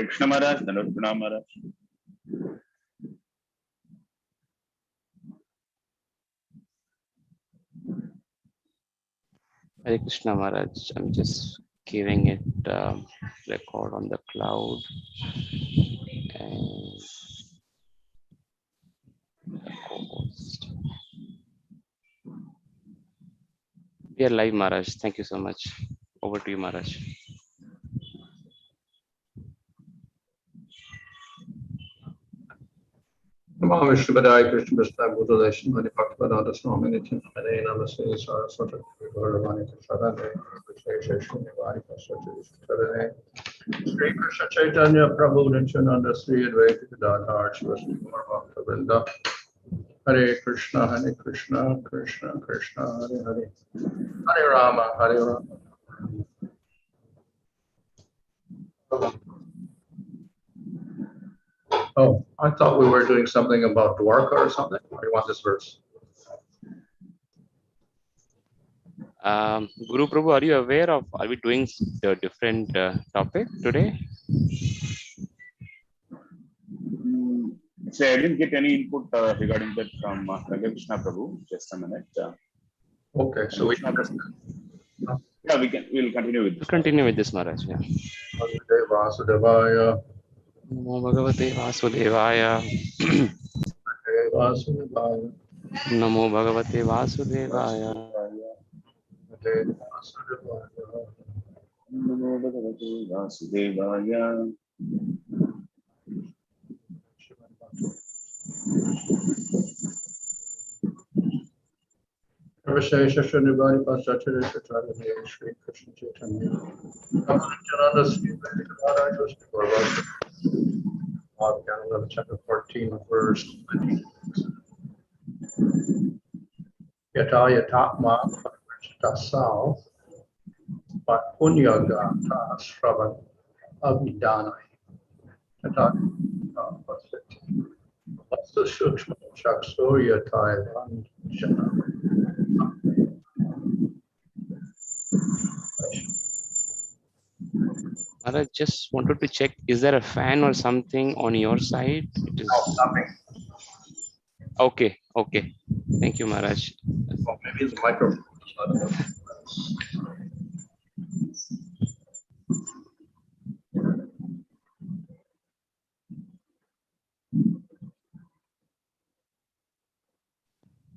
Hare Krishna Maharaj, Dandavat Pranam Maharaj. Hare Krishna Maharaj. I'm just giving it record on the cloud and the co-host. We are live, Maharaj. Thank you so much. Over to you, Maharaj. Namo Vishwabadaya Krishna Vishnu Buddha Mani Bhaktivedanta Swami Nityananda Namaste Saraswati Gauravani Krishna Shunyavari Paśyati Sri Krishna Chaitanya Prabhu Nityananda Sri Advaita Gadadhar Shivasti Gaura Bhakta Hare Krishna Krishna Krishna Hare Hare Hare Rama Hare Rama. Oh, I thought we were doing something about Dwarka or something. Or do you want this verse? Guru Prabhu, are you aware of, are we doing the different topic today? So I didn't get any input regarding that from Krishna Prabhu. Just a minute. Okay, so we can. Yeah, we'll continue with this. We'll continue with this, Maharaj. Yeah. Vasudevaya. Namo Bhagavate Vasudevaya. Vasudevaya. Namo Bhagavate Vasudevaya. Namo Bhagavate Vasudevaya. Vishesha Shunyavari Paśyati Sri Krishna Chaitanya. Nityananda Sri Advaita Gadadhar Shivasti chapter 14, verse 19. Yathā-tmā asau mat-puṇya-gāthā-śravaṇābhidhānaiḥ. Paśyati. Vastu sūkṣmaṁ cakṣur yathaivāñjana. Maharaj, just wanted to check, is there a fan or something on your side? It is... No, nothing. Okay, okay. Thank you, Maharaj. Well, maybe it's a microphone.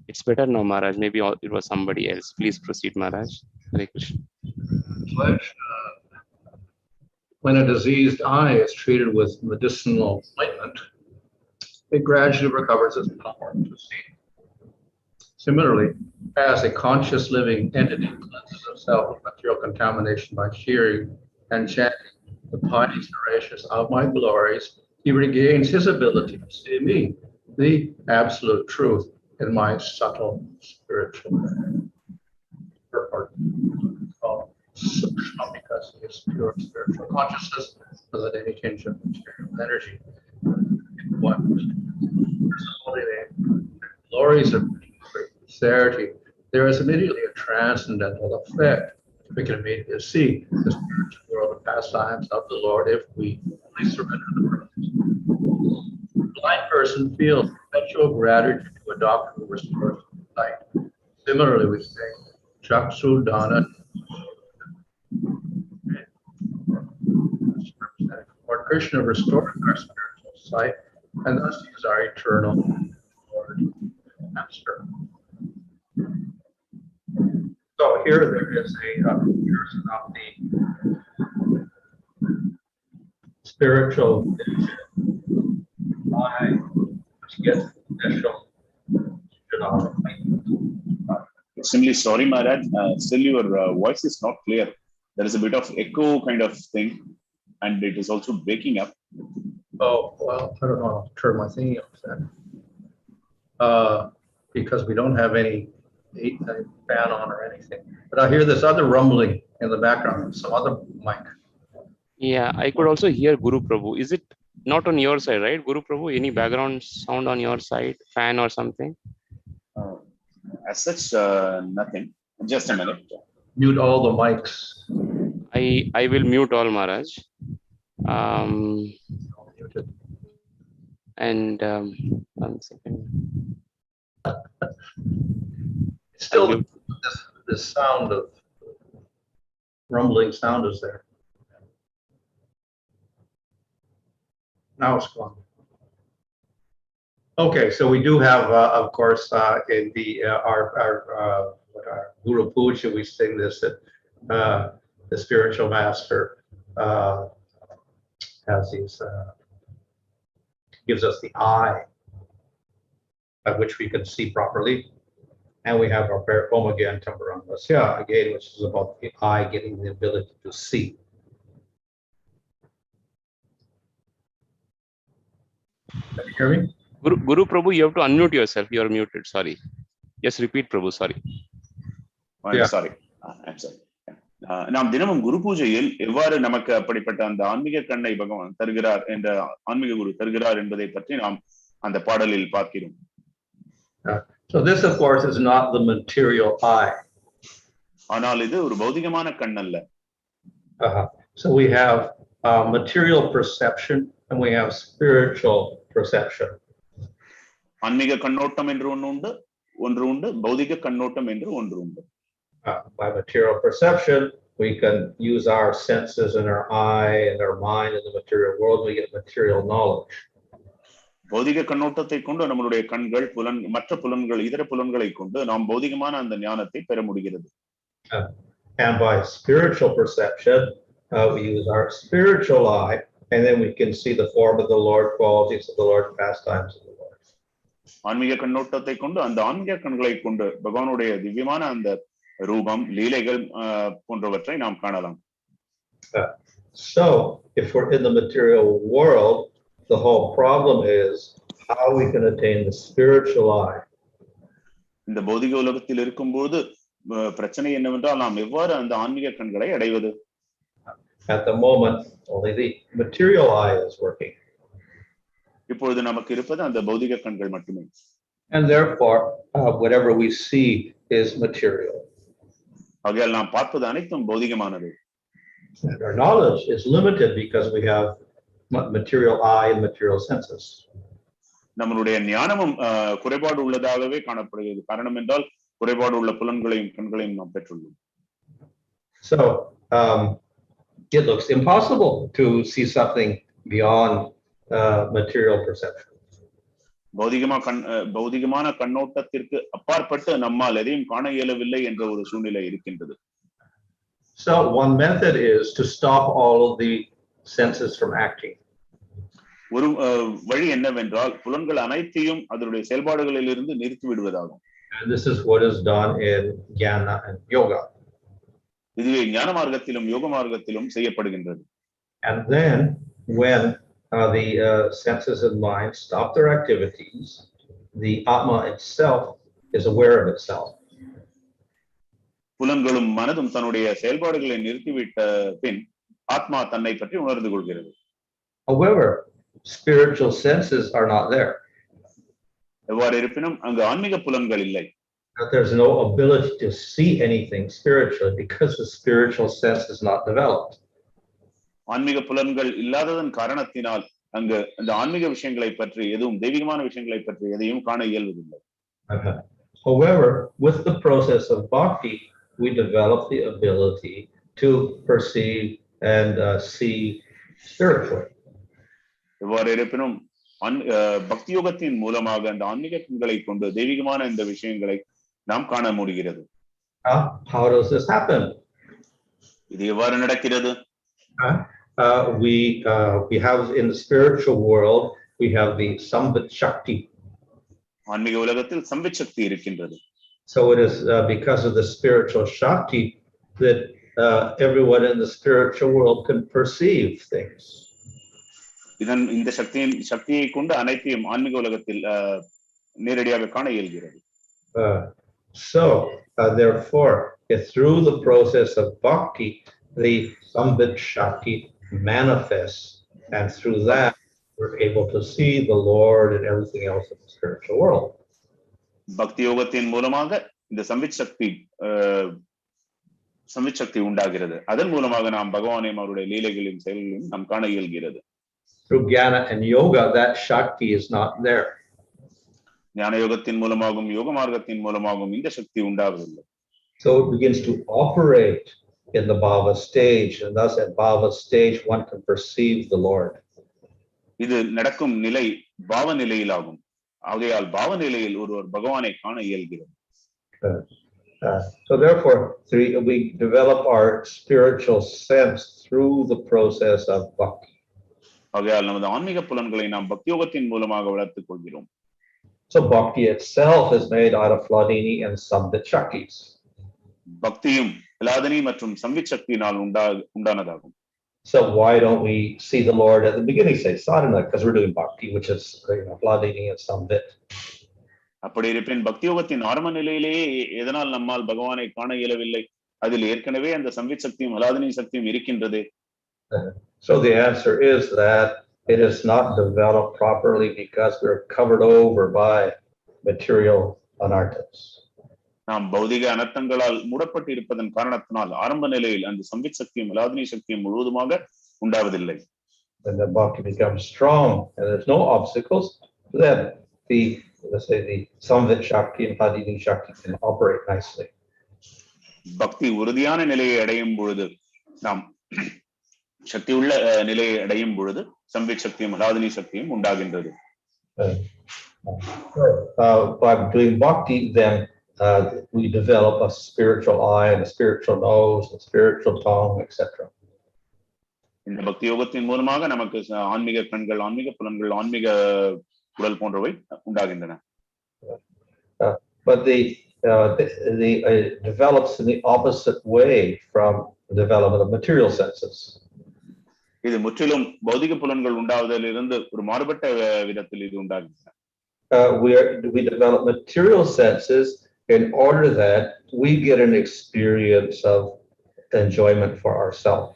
It's better now, Maharaj. Maybe it was somebody else. Please proceed, Maharaj. Hare Krishna. When a diseased eye is treated with medicinal ointment, it gradually recovers its power to see. Similarly, as a conscious living entity cleanses itself of material contamination by hearing and chanting the pious narrations of my glories, he regains his ability to see me, the absolute truth, in my subtle spiritual called sūkṣmam, because he is pure spiritual consciousness without any tinge of material energy. One glories of sincerity, there is immediately a transcendental effect. We can immediately see the spiritual world of pastimes of the Lord if we only surrender the presence. The blind person feels perpetual gratitude to a doctor who restores sight. Similarly, we say, cakṣur dana. Lord Krishna restores our spiritual sight, and thus he is our eternal Lord and Master. So here there is a comparison of the spiritual vision by get special. Extremely sorry, Maharaj. Still, your voice is not clear. There is a bit of echo kind of thing, and it is also breaking up. Oh, well, I don't know how to turn my thingy off then. Because we don't have any fan on or anything. But I hear this other rumbling in the background, some other mic. Yeah, I could also hear Guru Prabhu. Is it not on your side, right, Guru Prabhu? Any background sound on your side, fan or something? As such, nothing. Just a minute. Mute all the mics. I will mute all, Maharaj. And 1 second. Still, this sound of rumbling sound is there. Now it's gone. Okay, so we do have, of course, in the our Guru Puja, we sing this that the spiritual master has these gives us the eye by which we can see properly, and we have our parimṛjyate again, which is about the eye getting the ability to see. Can you hear me? Guru Prabhu, you have to unmute yourself. You are muted. Sorry. Just repeat, Prabhu. Sorry. I'm sorry. I'm sorry. நாம் தினமும் குரு பூஜையில் எவ்வாறு நமக்கு அப்படிப்பட்ட அந்த ஆன்மீக கண்ணை பகவான் தருகிறார் என்ற ஆன்மீக குரு தருகிறார் என்பதை பற்றி நாம் அந்த பாடலில் பார்க்கிறோம். So this, of course, is not the material eye. ஆனால் இது ஒரு பௌதிகமான கண் அல்ல. So we have material perception and we have spiritual perception. ஆன்மீக கண்ணோட்டம் என்று ஒன்று உண்டு, பௌதிக கண்ணோட்டம் என்று ஒன்று உண்டு. By material perception, we can use our senses and our eye and our mind in the material world. We get material knowledge. பௌதிக கண்ணோட்டத்தை கொண்டு நம்மளுடைய கண்கள் மற்ற புலன்கள் இதர புலன்களை கொண்டு நாம் பௌதிகமான அந்த ஞானத்தை பெற முடிகிறது. And by spiritual perception, we use our spiritual eye, and then we can see the form of the Lord, qualities of the Lord, pastimes of the Lord. ஆன்மீக கண்ணோட்டத்தை கொண்டு அந்த ஆன்மீக கண்களை கொண்டு பகவானுடைய திவ்யமான அந்த ரூபம் லீலைகள் போன்றவற்றை நாம் காணலாம். So if we're in the material world, the whole problem is how we can attain the spiritual eye. இந்த பௌதிக உலகத்தில் இருக்கும்போது பிரச்சனை என்னவென்றால் நாம் எவ்வாறு அந்த ஆன்மீக கண்களை அடைவது? At the moment, only the material eye is working. இப்பொழுது நமக்கு இருப்பது அந்த பௌதிக கண்கள் மட்டுமே. And therefore, whatever we see is material. ஆகையால் நாம் பார்ப்பது அனைத்தும் பௌதிகமானது. And our knowledge is limited because we have material eye and material senses. நம்மளுடைய ஞானமும் குறைபாடு உள்ளதாகவே காணப்படுகிறது. காரணம் என்றால் குறைபாடு உள்ள புலன்களையும் கண்களையும் நாம் பெற்றுள்ளோம். So it looks impossible to see something beyond material perception. பௌதிகமான கண்ணோட்டத்திற்கு அப்பாற்பட்டு நம்மால் எதையும் காண இயலவில்லை என்ற ஒரு சூழ்நிலை இருக்கின்றது. So one method is to stop all of the senses from acting. ஒரு வழி என்னவென்றால் புலன்கள் அனைத்தையும் அதனுடைய செயல்பாடுகளில் இருந்து நிறுத்தி விடுவதாகும். And this is what is done in jnana and yoga. இதுவே ஞான மார்க்கத்திலும் யோக மார்க்கத்திலும் செய்யப்படுகின்றது. And then when the senses and mind stop their activities, the ātmā itself is aware of itself. புலன்களும் மனதும் தன்னுடைய செயல்பாடுகளை நிறுத்திவிட்ட பின் ஆத்மா தன்னை பற்றி உணர்ந்து கொள்கிறது. However, spiritual senses are not there. எவ்வாறு இருப்பினும் அங்கு ஆன்மீக புலன்கள் இல்லை. There's no ability to see anything spiritually because the spiritual sense is not developed. ஆன்மீக புலன்கள் இல்லாததன் காரணத்தினால் அங்கு அந்த ஆன்மீக விஷயங்களை பற்றி எதுவும் தெய்வீகமான விஷயங்களை பற்றி எதையும் காண இயல்வதில்லை. However, with the process of bhakti, we develop the ability to perceive and see spiritually. எவ்வாறு இருப்பினும் பக்தி யோகத்தின் மூலமாக அந்த ஆன்மீக கண்களை கொண்டு தெய்வீகமான இந்த விஷயங்களை நாம் காண முடிகிறது. How does this happen? இது எவ்வாறு நடக்கிறது? We have in the spiritual world, we have the samvit shakti. ஆன்மீக உலகத்தில் சம்பித் சக்தி இருக்கின்றது. So it is because of the spiritual shakti that everyone in the spiritual world can perceive things. இந்த சக்தியை கொண்டு அனைத்தையும் ஆன்மீக உலகத்தில் நேரடியாக காண இயல்கிறது. So therefore, through the process of bhakti, the samvit shakti manifests, and through that we're able to see the Lord and everything else in the spiritual world. பக்தி யோகத்தின் மூலமாக இந்த சம்பித் சக்தி சம்வித் சக்தி உண்டாகிறது. அதன் மூலமாக நாம் பகவானையும் அவருடைய லீலைகளையும் செயல்களையும் நாம் காண இயல்கிறது. Through jnana and yoga, that shakti is not there. ஞான யோகத்தின் மூலமாகவும் யோக மார்க்கத்தின் மூலமாகவும் இந்த சக்தி உண்டாவதில்லை. So it begins to operate in the bhava stage, and thus at bhava stage one can perceive the Lord. இது நடக்கும் நிலை பாவ நிலையிலாகும். ஆகையால் பாவ நிலையில் ஒருவர் பகவானை காண இயல்கிறது. So therefore, we develop our spiritual sense through the process of bhakti. ஆகையால் நமது ஆன்மீக புலன்களை நாம் பக்தி யோகத்தின் மூலமாக வளர்த்துக் கொள்கிறோம். So bhakti itself is made out of hladini and samvit shaktis. பக்தியும் ஹலாதனி மற்றும் சம்வித் சக்தியினால் உண்டானதாகும். So why don't we see the Lord at the beginning, say sadhana, because we're doing bhakti, which is hladini and samvit. அப்படி இருப்பின் பக்தி யோகத்தின் ஆரம்ப நிலையிலேயே எதனால் நம்மால் பகவானை காண இயலவில்லை? அதில் ஏற்கனவே அந்த சம்வித் சக்தியும் ஹலாதனி சக்தியும் இருக்கின்றது. So the answer is that it is not developed properly because we're covered over by material anarthas. நாம் பௌதிக அனர்த்தங்களால் மூடப்பட்டு இருப்பதன் காரணத்தினால் ஆரம்ப நிலையில் அந்த சம்வித் சக்தியும் ஹலாதனி சக்தியும் முழுவதுமாக உண்டாவதில்லை. When the bhakti becomes strong and there's no obstacles, then let's say the samvit shakti and hladini shakti can operate nicely. பக்தி உறுதியான நிலையை அடையும் பொழுது, நாம் சக்தி உள்ள நிலையை அடையும் பொழுது சம்வித் சக்தியும் ஹலாதனி சக்தியும் உண்டாகின்றது. By doing bhakti, then we develop a spiritual eye and a spiritual nose and spiritual tongue, etc. இந்த பக்தி யோகத்தின் மூலமாக நமக்கு ஆன்மீக கண்கள், ஆன்மீக புலன்கள், ஆன்மீக குரல் போன்றவை உண்டாகின்றன. But the develops in the opposite way from the development of material senses. இது முற்றிலும் பௌதிக புலன்கள் உண்டாவதிலிருந்து ஒரு மாறுபட்ட விதத்தில் இது உண்டாகின்றன. We develop material senses in order that we get an experience of enjoyment for ourselves.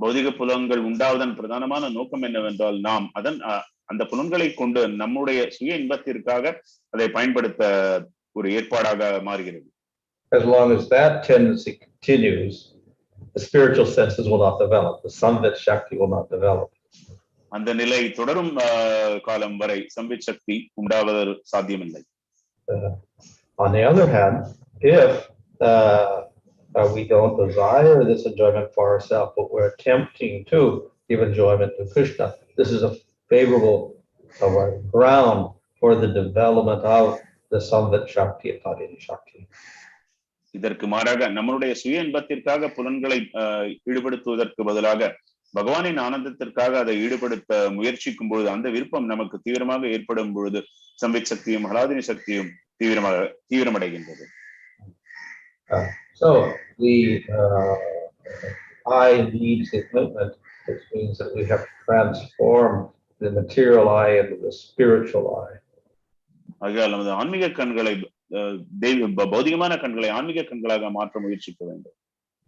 பௌதிக புலன்கள் உண்டாவதன் பிரதானமான நோக்கம் என்னவென்றால் நாம் அந்த புலன்களை கொண்டு நம்முடைய சுய இன்பத்திற்காக அதை பயன்படுத்த ஒரு ஏற்பாடாக மாறுகிறது. As long as that tendency continues, the spiritual senses will not develop. The samvit shakti will not develop. அந்த நிலை தொடரும் காலம் வரை சம்வித் சக்தி உண்டாவது சாத்தியமில்லை. On the other hand, if we don't desire this enjoyment for ourselves, but we're attempting to give enjoyment to Krishna, this is a favorable ground for the development of the samvit shakti and hladini shakti. இதற்கு மாறாக நம்மளுடைய சுய இன்பத்திற்காக புலன்களை ஈடுபடுத்துவதற்கு பதிலாக பகவானின் ஆனந்தத்திற்காக அதை ஈடுபடுத்த முயற்சிக்கும் பொழுது அந்த விருப்பம் நமக்கு தீவிரமாக ஏற்படும் பொழுது சம்வித் சக்தியும் ஹலாதனி சக்தியும் தீவிரமடைகின்றது. So the eye needs the commitment, which means that we have to transform the material eye into the spiritual eye. ஆகையால் நமது ஆன்மீக கண்களை பௌதிகமான கண்களை ஆன்மீக கண்களாக மாற்ற முயற்சிக்க வேண்டும்.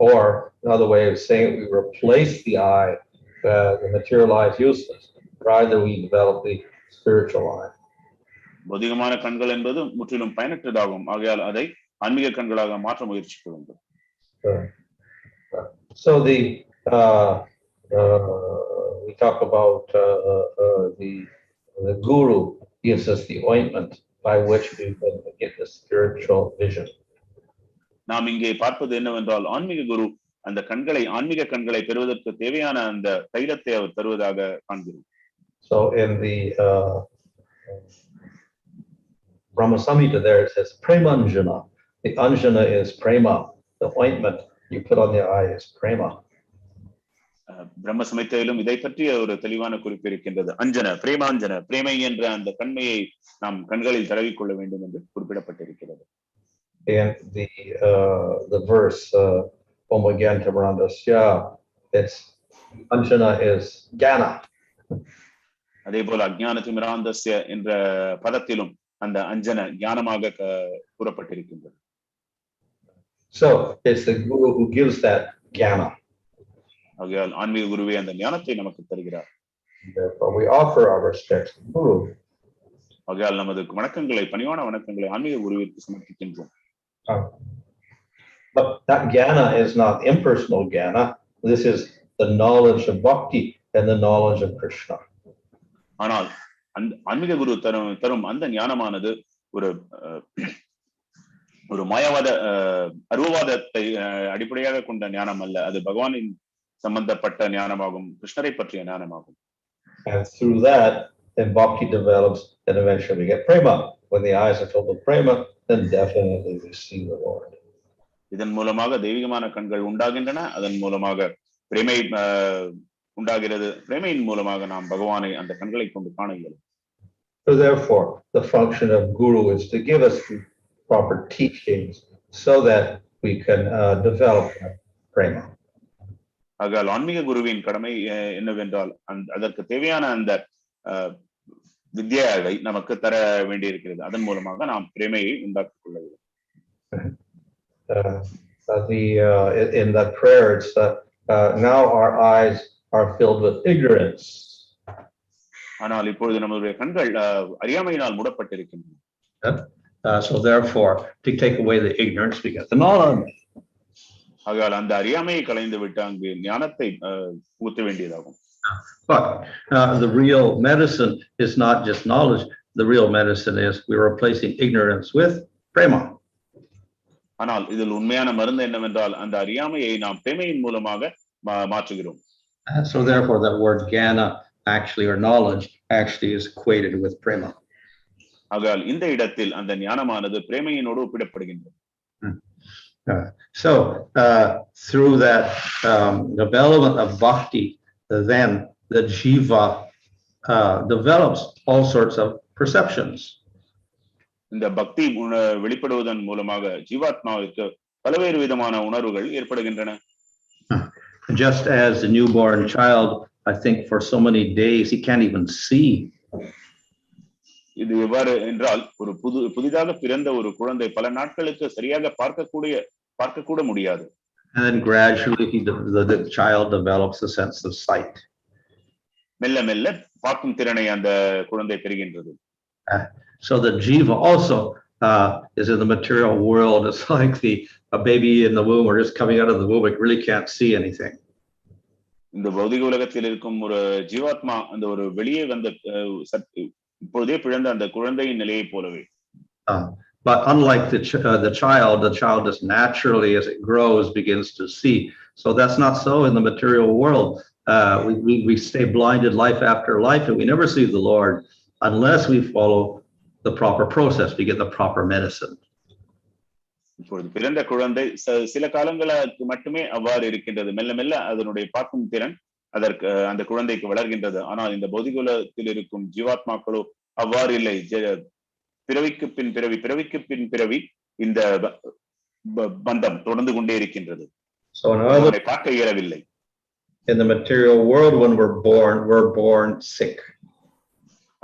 Or another way of saying it, we replace the eye. The material eye is useless. Rather, we develop the spiritual eye. பௌதிகமான கண்கள் என்பது முற்றிலும் பயனற்றதாகும். ஆகையால் அதை ஆன்மீக கண்களாக மாற்ற முயற்சிக்க வேண்டும். So we talk about the guru gives us the ointment by which we can get the spiritual vision. நாம் இங்கே பார்ப்பது என்னவென்றால் ஆன்மீக குரு அந்த ஆன்மீக கண்களை பெறுவதற்கு தேவையான அந்த தைலத்தை அவர் தருவதாக காண்கிறோம். So in the Brahma Samhita there it says parimṛjyate. The añjana is prema. The ointment you put on the eye is prema. பிரம்ம சமயத்திலும் இதை பற்றிய ஒரு தெளிவான குறிப்பு இருக்கின்றது. அஞ்சன பிரேமாஞ்சன, பிரேமை என்ற அந்த கண்மையை நாம் கண்களில் தடவிக்கொள்ள வேண்டும் என்று குறிப்பிடப்பட்டிருக்கிறது. And the verse it's añjana is jnana. அதே போல அஜ்ஞானதிமிராந்தஸ்ய என்ற பதத்திலும் அந்த அஞ்சன ஞானமாக கூறப்பட்டிருக்கின்றது. So it's the guru who gives that jnana. ஆகையால் ஆன்மீக குருவே அந்த ஞானத்தை நமக்கு தருகிறார். Therefore we offer our respects to the guru. ஆகையால் நமது வணக்கங்களை, பணிவான வணக்கங்களை ஆன்மீக குருவிற்கு சமர்ப்பிக்கின்றோம். But that jnana is not impersonal jnana. This is the knowledge of bhakti and the knowledge of Krishna. ஆனால் ஆன்மீக குரு தரும் அந்த ஞானமானது ஒரு மாயவாத அருவவாதத்தை அடிப்படையாக கொண்ட ஞானம் அல்ல. அது பகவானின் சம்பந்தப்பட்ட ஞானமாகும், கிருஷ்ணரை பற்றிய ஞானமாகும். And through that, then bhakti develops, and eventually we get prema. When the eyes are filled with prema, then definitely we see the Lord. இதன் மூலமாக தெய்வீகமான கண்கள் உண்டாகின்றன. அதன் மூலமாக பிரேமை உண்டாகிறது. பிரேமையின் மூலமாக நாம் பகவானை அந்த கண்களை கொண்டு காண இயலும். So therefore, the function of guru is to give us proper teachings so that we can develop prema. ஆகையால் ஆன்மீக குருவின் கடமை என்னவென்றால் அதற்கு தேவையான அந்த வித்யாவை நமக்கு தர வேண்டியிருக்கிறது. அதன் மூலமாக நாம் பிரேமையை உண்டாக்கிக் கொள்ள வேண்டும். In that prayer, it's now our eyes are filled with ignorance. ஆனால் இப்பொழுது நம்முடைய கண்கள் அறியாமையினால் மூடப்பட்டிருக்கின்றன. So therefore, to take away the ignorance, we get the knowledge. ஆகையால் அந்த அறியாமையை களைந்து விட்டு அங்கு ஞானத்தை ஊற்ற வேண்டியதாகும். But the real medicine is not just knowledge. The real medicine is we're replacing ignorance with prema. ஆனால் இதில் உண்மையான மருந்து என்னவென்றால் அந்த அறியாமையை நாம் பிரேமையின் மூலமாக மாற்றுகிறோம். So therefore, that word jnana actually, or knowledge, actually is equated with prema. ஆகையால் இந்த இடத்தில் அந்த ஞானமானது பிரேமையினோடு ஒப்பிடப்படுகின்றது. So through that development of bhakti, then the jiva develops all sorts of perceptions. இந்த பக்தி வெளிப்படுவதன் மூலமாக ஜீவாத்மாவிற்கு பல்வேறு விதமான உணர்வுகள் ஏற்படுகின்றன. Just as a newborn child, I think for so many days he can't even see. இது எவ்வாறு என்றால் ஒரு புதிதாக பிறந்த ஒரு குழந்தை பல நாட்களுக்கு சரியாக பார்க்க கூட முடியாது. And then gradually the child develops a sense of sight. மெல்ல மெல்ல பார்க்கும் திறனை அந்த குழந்தை பெறுகின்றது. So the jiva also is in the material world. It's like a baby in the womb or just coming out of the womb. It really can't see anything. இந்த பௌதிக உலகத்தில் இருக்கும் ஒரு ஜீவாத்மா அந்த ஒரு வெளியே வந்த இப்பொழுதே பிறந்த அந்த குழந்தையின் நிலையை போலவே. But unlike the child just naturally, as it grows, begins to see. So that's not so in the material world. We stay blinded life after life, and we never see the Lord unless we follow the proper process. We get the proper medicine. இப்பொழுது பிறந்த குழந்தை சில காலங்களுக்கு மட்டுமே அவ்வாறு இருக்கின்றது. மெல்ல மெல்ல அதனுடைய பார்க்கும் திறன் அதற்கு அந்த குழந்தைக்கு வளர்கின்றது. ஆனால் இந்த பௌதிகுலத்தில் இருக்கும் ஜீவாத்மாக்களோ அவ்வாறு இல்லை. பிறவிக்கு பின் பிறவி இந்த பந்தம் தொடர்ந்து கொண்டே இருக்கின்றது. பார்க்க இயலவில்லை. In the material world, when we're born sick.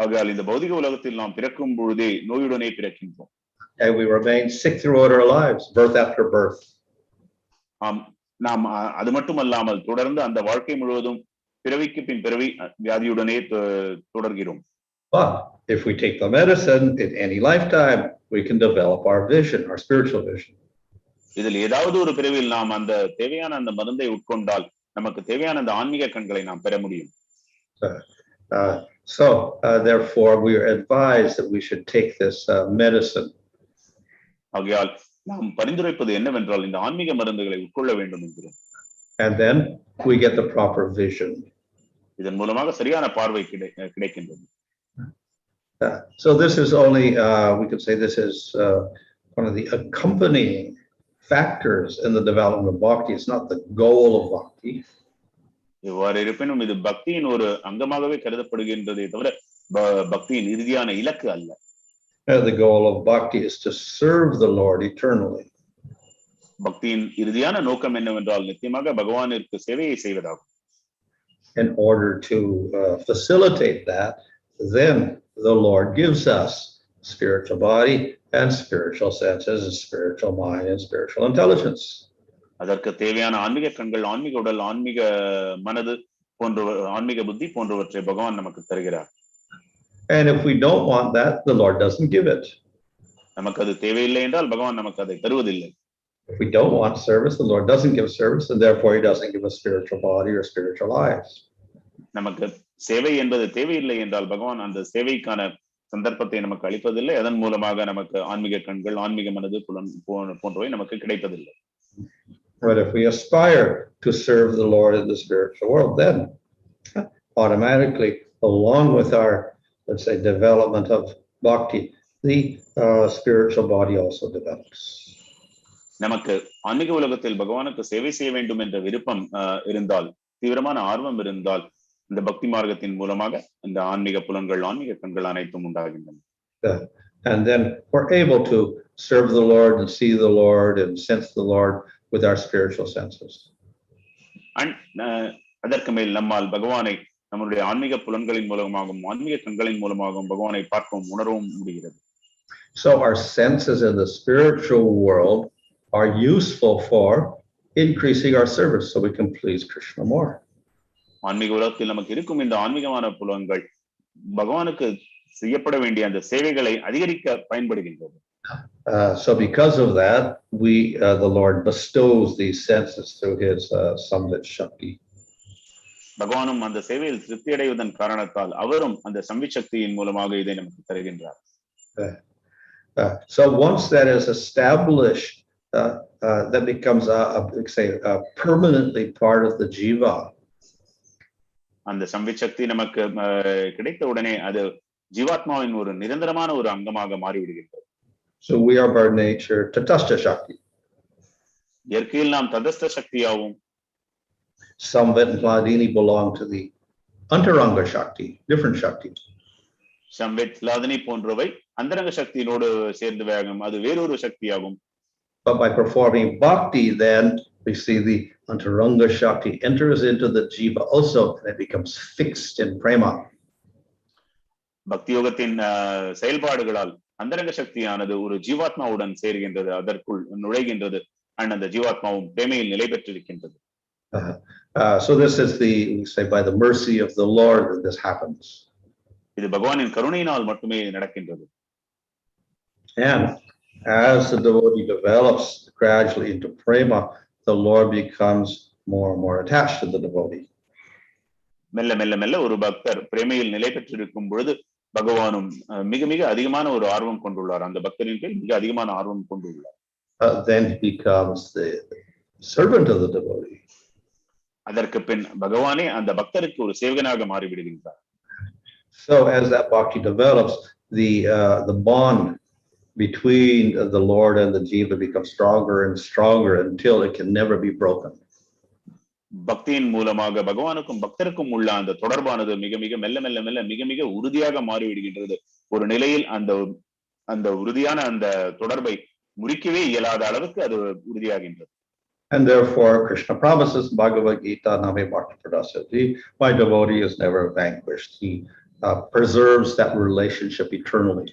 ஆகையால் இந்த பௌதிக உலகத்தில் நாம் பிறக்கும் பொழுதே நோயுடனே பிறக்கின்றோம். And we remain sick throughout our lives, birth after birth. நாம் அது மட்டுமல்லாமல் தொடர்ந்து அந்த வாழ்க்கை முழுவதும் பிறவிக்கு பின் பிறவி வியாதியுடனே தொடர்கிறோம். But if we take the medicine in any lifetime, we can develop our vision, our spiritual vision. இதில் ஏதாவது ஒரு பிறவியில் நாம் அந்த தேவையான அந்த மருந்தை உட்கொண்டால் நமக்கு தேவையான அந்த ஆன்மீக கண்களை நாம் பெற முடியும். So therefore we are advised that we should take this medicine. ஆகையால் நாம் பரிந்துரைப்பது என்னவென்றால் இந்த ஆன்மீக மருந்துகளை உட்கொள்ள வேண்டும் என்கிறோம். And then we get the proper vision. இதன் மூலமாக சரியான பார்வை கிடைக்கின்றது. So this is only we could say this is one of the accompanying factors in the development of bhakti. It's not the goal of bhakti. எவ்வாறு இருப்பினும் இது பக்தியின் ஒரு அங்கமாகவே கருதப்படுகின்றதே தவிர பக்தியின் இறுதியான இலக்கு அல்ல. The goal of bhakti is to serve the Lord eternally. பக்தியின் இறுதியான நோக்கம் என்னவென்றால் நிச்சயமாக பகவானிற்கு சேவையை செய்வதாகும். In order to facilitate that, then the Lord gives us spiritual body and spiritual senses and spiritual mind and spiritual intelligence. அதற்கு தேவையான ஆன்மீக கண்கள், ஆன்மீக உடல், ஆன்மீக மனது போன்ற ஆன்மீக புத்தி போன்றவற்றை பகவான் நமக்கு தருகிறார். And if we don't want that, the Lord doesn't give it. நமக்கு அது தேவையில்லை என்றால் பகவான் நமக்கு அதை தருவதில்லை. If we don't want service, the Lord doesn't give service, and therefore He doesn't give us spiritual body or spiritual eyes. நமக்கு சேவை என்பது தேவையில்லை என்றால் பகவான் அந்த சேவைக்கான சந்தர்ப்பத்தை நமக்கு அளிப்பதில்லை. அதன் மூலமாக நமக்கு ஆன்மீக கண்கள், ஆன்மீக மனது போன்றவை நமக்கு கிடைப்பதில்லை. But if we aspire to serve the Lord in the spiritual world, then automatically, along with our, let's say, development of bhakti, the spiritual body also develops. நமக்கு ஆன்மீக உலகத்தில் பகவானுக்கு சேவை செய்ய வேண்டும் என்ற விருப்பம் இருந்தால், தீவிரமான ஆர்வம் இருந்தால், இந்த பக்தி மார்க்கத்தின் மூலமாக இந்த ஆன்மீக புலன்கள், ஆன்மீக கண்கள் அனைத்தும் உண்டாகின்றன. And then we're able to serve the Lord and see the Lord and sense the Lord with our spiritual senses. And அதற்கு மேல் நம்மால் பகவானை நம்முடைய ஆன்மீக புலன்களின் மூலமாகவும் ஆன்மீக கண்களின் மூலமாகவும் பகவானை பார்க்கவும் உணரவும் முடிகிறது. So our senses in the spiritual world are useful for increasing our service so we can please Krishna more. ஆன்மீக உலகத்தில் நமக்கு இருக்கும் இந்த ஆன்மீகமான புலன்கள் பகவானுக்கு செய்யப்பட வேண்டிய அந்த சேவைகளை அதிகரிக்க பயன்படுகின்றது. So because of that, the Lord bestows these senses through His Samvit Shakti. பகவானும் அந்த சேவையில் திருப்தி அடைவதன் காரணத்தால் அவரும் அந்த சம்வித் சக்தியின் மூலமாக இதை நமக்கு தருகின்றார். So once that is established, that becomes a permanently part of the jiva. அந்த சம்வித் சக்தி நமக்கு கிடைத்த உடனே அது ஜீவாத்மாவின் ஒரு நிரந்தரமான ஒரு அங்கமாக மாறிவிடுகின்றது. So we are by nature tathā shakti. இயற்கையில் நாம் ததஸ்த சக்தியாகவும், Samvit and Hladini belong to the antaranga shakti, different shakti. சம்வித், ஹ்லாதினி போன்றவை அந்தரங்க சக்தியோடு சேர்ந்தவையாகும், அது வேறொரு சக்தியாகும். But by performing bhakti, then we see the antaranga shakti enters into the jiva also, and it becomes fixed in prema. பக்தி யோகத்தின் செயல்பாடுகளால் அந்தரங்க சக்தியானது ஒரு ஜீவாத்மாவுடன் சேர்கின்றது, அதற்குள் நுழைகின்றது, அந்த ஜீவாத்மாவும் பிரேமையில் நிலை பெற்றிருக்கின்றது. So this is we say by the mercy of the Lord that this happens. இது பகவானின் கருணையினால் மட்டுமே நடக்கின்றது. And as the devotee develops gradually into prema, the Lord becomes more and more attached to the devotee. மெல்ல மெல்ல மெல்ல ஒரு பக்தர் பிரேமையில் நிலை பெற்றிருக்கும் பொழுது பகவானும் மிக மிக அதிகமான ஒரு ஆர்வம் கொண்டுள்ளார், அந்த பக்தரின் பேர் மிக அதிகமான ஆர்வம் கொண்டுள்ளார். Then he becomes the servant of the devotee. அதற்கு பின் பகவானே அந்த பக்தருக்கு ஒரு சேவகனாக மாறிவிடுகின்றார். So as that bhakti develops, the bond between the Lord and the jiva becomes stronger and stronger until it can never be broken. பக்தியின் மூலமாக பகவானுக்கும் பக்தருக்கும் உள்ள அந்த தொடர்பானது மிக மிக மெல்ல மெல்ல மெல்ல மிக மிக உறுதியாக மாறிவிடுகின்றது. ஒரு நிலையில் அந்த உறுதியான அந்த தொடர்பை முறிக்கவே இயலாத அளவுக்கு அது உறுதியாகின்றது. And therefore Krishna promises Bhagavad Gita name bhakti prasasyati, my devotee is never vanquished. He preserves that relationship eternally.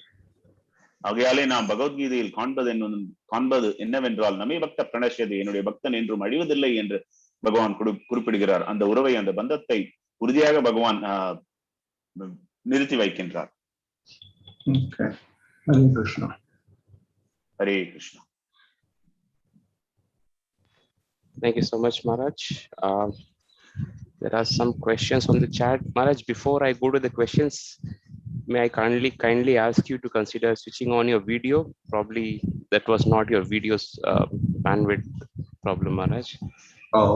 ஆகையாலே நாம் பகவத்கீதையில் காண்பது என்னவென்றால் நமே பக்த பிரணஷ்யதி, என்னுடைய பக்தன் என்றும் அழிவதில்லை என்று பகவான் குறிப்பிடுகிறார். அந்த உறவை, அந்த பந்தத்தை உறுதியாக பகவான் நிறுத்தி வைக்கின்றார். Okay. Hare Krishna. Hare Krishna. Thank you so much, Maharaj. There are some questions on the chat. Maharaj, before I go to the questions, may I kindly ask you to consider switching on your video? Probably that was not your video's bandwidth problem, Maharaj. Oh.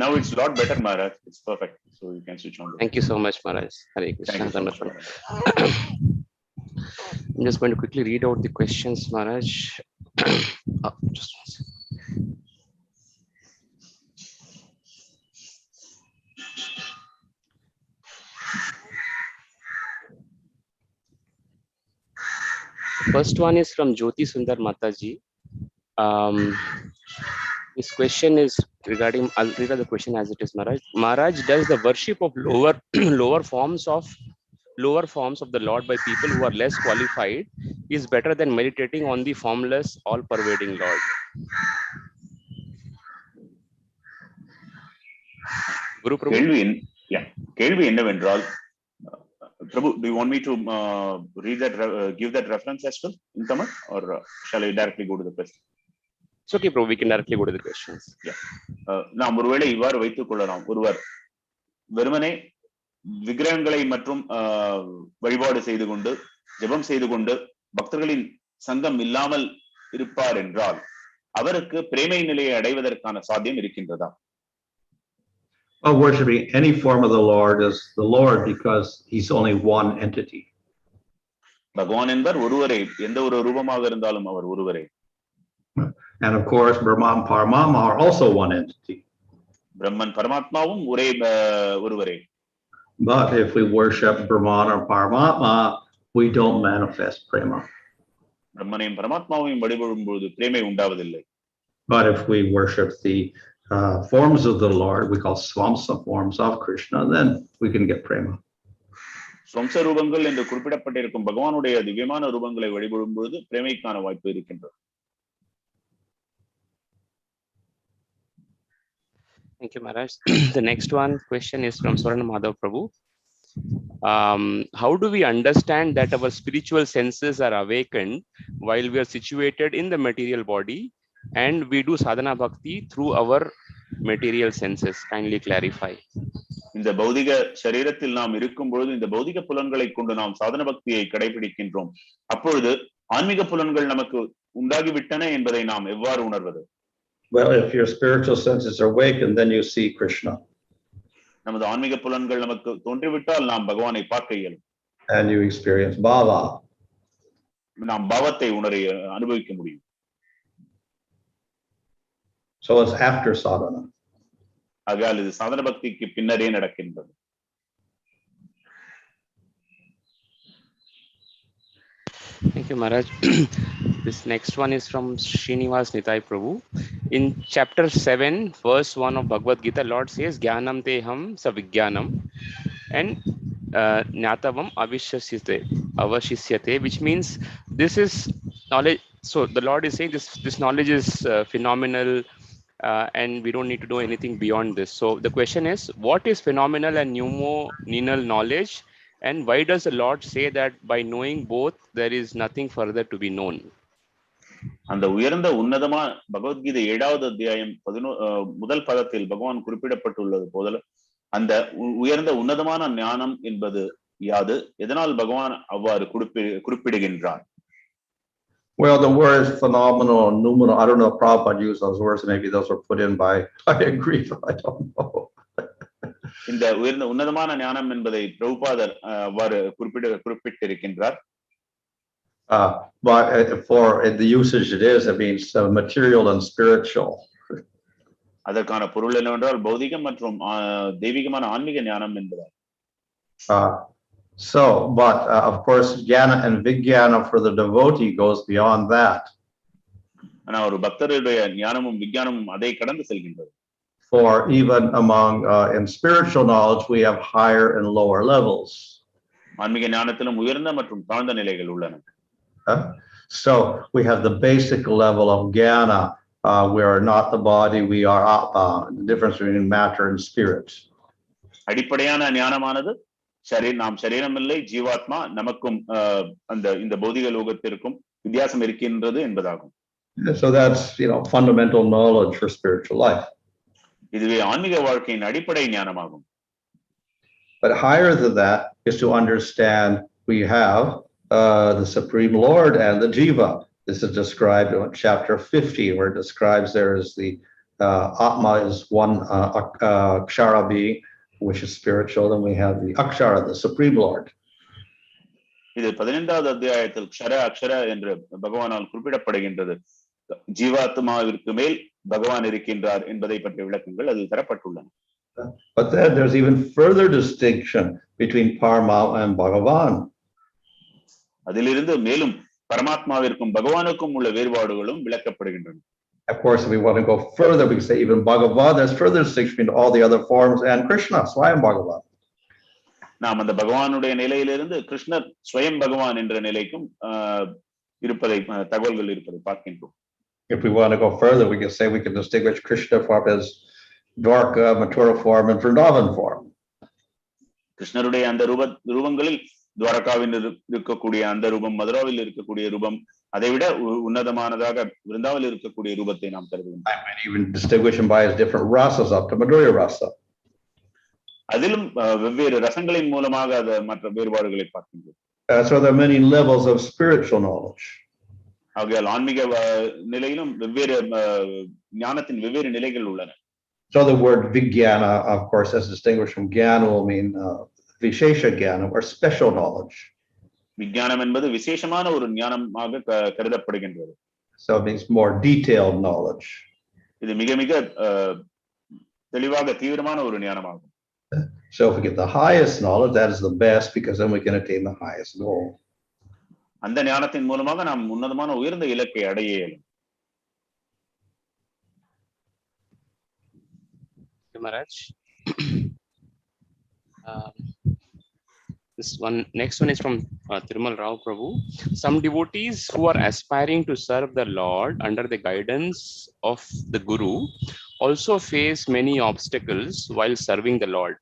Now it's a lot better, Maharaj. It's perfect. So you can switch on. Thank you so much, Maharaj. Hare Krishna. Thank you so much, I'm just going to quickly read out the questions, Maharaj. Just one second. First one is from Jyoti Sundar Mataji. This question is regarding, I'll read the question as it is, Maharaj. Maharaj, does the worship of lower forms of the Lord by people who are less qualified is better than meditating on the formless, all-pervading Lord? Guru Prabhu? கேள்வி என்னவென்றால், Prabhu, do you want me to read that, give that reference as well in Tamil, or shall I directly go to the question? It's okay, bro. We can directly go to the questions. Yeah. நாம் ஒருவேளை இவ்வாறு வைத்துக் கொள்ளலாம். ஒருவர் வெறுமனே விக்கிரகங்களை மற்றும் வழிபாடு செய்து கொண்டு ஜெபம் செய்து கொண்டு பக்தர்களின் சங்கம் இல்லாமல் இருப்பார் என்றால் அவருக்கு பிரேமை நிலையை அடைவதற்கான சாத்தியம் இருக்கின்றதா? Well, worshiping any form of the Lord is the Lord because he's only one entity. பகவான் என்பவர் ஒருவரே, எந்த ஒரு ரூபமாக இருந்தாலும் அவர் ஒருவரே. And of course, Brahman and Paramātmā are also one entity. பிரம்மன் பரமாத்மாவும் ஒரே ஒருவரே. But if we worship Brahman or Paramātmā, we don't manifest prema. பிரம்மனையும் பரமாத்மாவையும் வழிபடும்போது பிரேமை உண்டாவதில்லை. But if we worship the forms of the Lord, we call swamsa forms of Krishna, then we can get prema. ஸ்வம்ச ரூபங்கள் என்று குறிப்பிடப்பட்டிருக்கும் பகவானுடைய திவ்யமான ரூபங்களை வழிபடும்போது பிரேமைக்கான வாய்ப்பு இருக்கின்றது. Thank you, Maharaj. The next question is from Swaran Madhav Prabhu. How do we understand that our spiritual senses are awakened while we are situated in the material body and we do sadhana bhakti through our material senses? Kindly clarify. இந்த பௌதிக சரீரத்தில் நாம் இருக்கும் பொழுது இந்த பௌதிக புலன்களை கொண்டு நாம் சாதன பக்தியை கடைபிடிக்கின்றோம். அப்பொழுது ஆன்மீக புலன்கள் நமக்கு உண்டாகிவிட்டன என்பதை நாம் எவ்வாறு உணர்வது? Well, if your spiritual senses are awakened, then you see Krishna. நமது ஆன்மீக புலன்கள் நமக்கு தோன்றிவிட்டால் நாம் பகவானை பார்க்க இயலும். And you experience bhava. நாம் பாவத்தை அனுபவிக்க முடியும். So it's after sadhana. ஆகையால் இது சாதன பக்திக்கு பின்னரே நடக்கின்றது. Thank you, Maharaj. This next one is from Srinivas Nitai Prabhu. In chapter 7, verse 1 of Bhagavad Gita, Lord says, Jnanam teham savijnanam and Nyatavam avashisyate, which means this is knowledge. So the Lord is saying this knowledge is phenomenal and we don't need to know anything beyond this. So the question is, what is phenomenal and pneumoninal knowledge? And why does the Lord say that by knowing both, there is nothing further to be known? அந்த உயர்ந்த உன்னதமான பகவத்கீதை 7வது அத்தியாயம் முதல் பதத்தில் பகவான் குறிப்பிடப்பட்டுள்ளது போல அந்த உயர்ந்த உன்னதமான ஞானம் என்பது யாது? எதனால் பகவான் அவ்வாறு குறிப்பிடுகின்றார்? Well, the words phenomenal and noumenal, I don't know if Prabhupada used those words, maybe those were put in by, I agree, I don't know. இந்த உயர்ந்த உன்னதமான ஞானம் என்பதை பிரபுபாதர் அவ்வாறு குறிப்பிட்டிருக்கின்றார். But for the usage it means material and spiritual. அதற்கான பொருள் என்னவென்றால் பௌதிகம் மற்றும் தெய்வீகமான ஆன்மீக ஞானம் என்பதால். So, but of course, jnana and vijnana for the devotee goes beyond that. ஆனா ஒரு பக்தருடைய ஞானமும் விஞ்ஞானமும் அதை கடந்து செல்கின்றது. For even among in spiritual knowledge, we have higher and lower levels. ஆன்மீக ஞானத்திலும் உயர்ந்த மற்றும் தாழ்ந்த நிலைகள் உள்ளன. So we have the basic level of jnana. We are not the body, we are ātmā. The difference between matter and spirit. அடிப்படையான ஞானமானது நாம் சரீரம் இல்லை, ஜீவாத்மா, நமக்கும் இந்த பௌதிக லோகத்திற்கும் வித்தியாசம் இருக்கின்றது என்பதாகும். So that's fundamental knowledge for spiritual life. இதுவே ஆன்மீக வாழ்க்கையின் அடிப்படை ஞானமாகும். But higher than that is to understand we have the Supreme Lord and the Jiva. This is described in chapter 50, where it describes there is the ātmā is one akṣara being, which is spiritual, and we have the akṣara, the Supreme Lord. இது 15வது அத்தியாயத்தில் அக்ஷர என்று பகவானால் குறிப்பிடப்படுகின்றது. ஜீவாத்மாவிற்கு மேல் பகவான் இருக்கின்றார் என்பதை பற்றிய விளக்கங்கள் அதில் தரப்பட்டுள்ளன. But then there's even further distinction between Paramātmā and Bhagavan. அதிலிருந்து மேலும் பரமாத்மாவிற்கும் பகவானுக்கும் உள்ள வேறுபாடுகளும் விளக்கப்படுகின்றன. Of course, if we want to go further, we can say even Bhagavan, there's further distinction between all the other forms and Krishna, Swayam Bhagavan. நாம் அந்த பகவானுடைய நிலையிலிருந்து கிருஷ்ணர் ஸ்வயம் பகவான் என்ற நிலைக்கும் தகவல்கள் இருப்பதை பார்க்கின்றோம். If we want to go further, we can say we can distinguish Krishna from his Dwarka, Mathura form and Vrindavan form. கிருஷ்ணருடைய அந்த ரூபங்களில் துவாரகாவில் இருக்கக்கூடிய அந்த ரூபம், மதுராவில் இருக்கக்கூடிய ரூபம், அதை விட உன்னதமானதாக விருந்தாவில் இருக்கக்கூடிய ரூபத்தை நாம் கருதுகிறோம். I might even distinguish him by his different rasas up to Madhurya rasa. அதிலும் வெவ்வேறு ரசங்களின் மூலமாக அது மற்ற வேறுபாடுகளை பார்க்கின்றோம். So there are many levels of spiritual knowledge. ஆகையால் ஆன்மீக நிலையிலும் வெவ்வேறு ஞானத்தின் வெவ்வேறு நிலைகள் உள்ளன. So the word vijnana, of course, as distinguished from jnana, will mean vishesha jnana, or special knowledge. விஞ்ஞானம் என்பது விசேஷமான ஒரு ஞானமாக கருதப்படுகின்றது. So it means more detailed knowledge. இது மிக மிக தெளிவாக தீவிரமான ஒரு ஞானமாகும். So if we get the highest knowledge, that is the best, because then we can attain the highest goal. அந்த ஞானத்தின் மூலமாக நாம் உன்னதமான உயர்ந்த இலக்கை அடைய இயலும். Maharaj. This one, next one is from Thirumal Rao Prabhu. Some devotees who are aspiring to serve the Lord under the guidance of the Guru also face many obstacles while serving the Lord.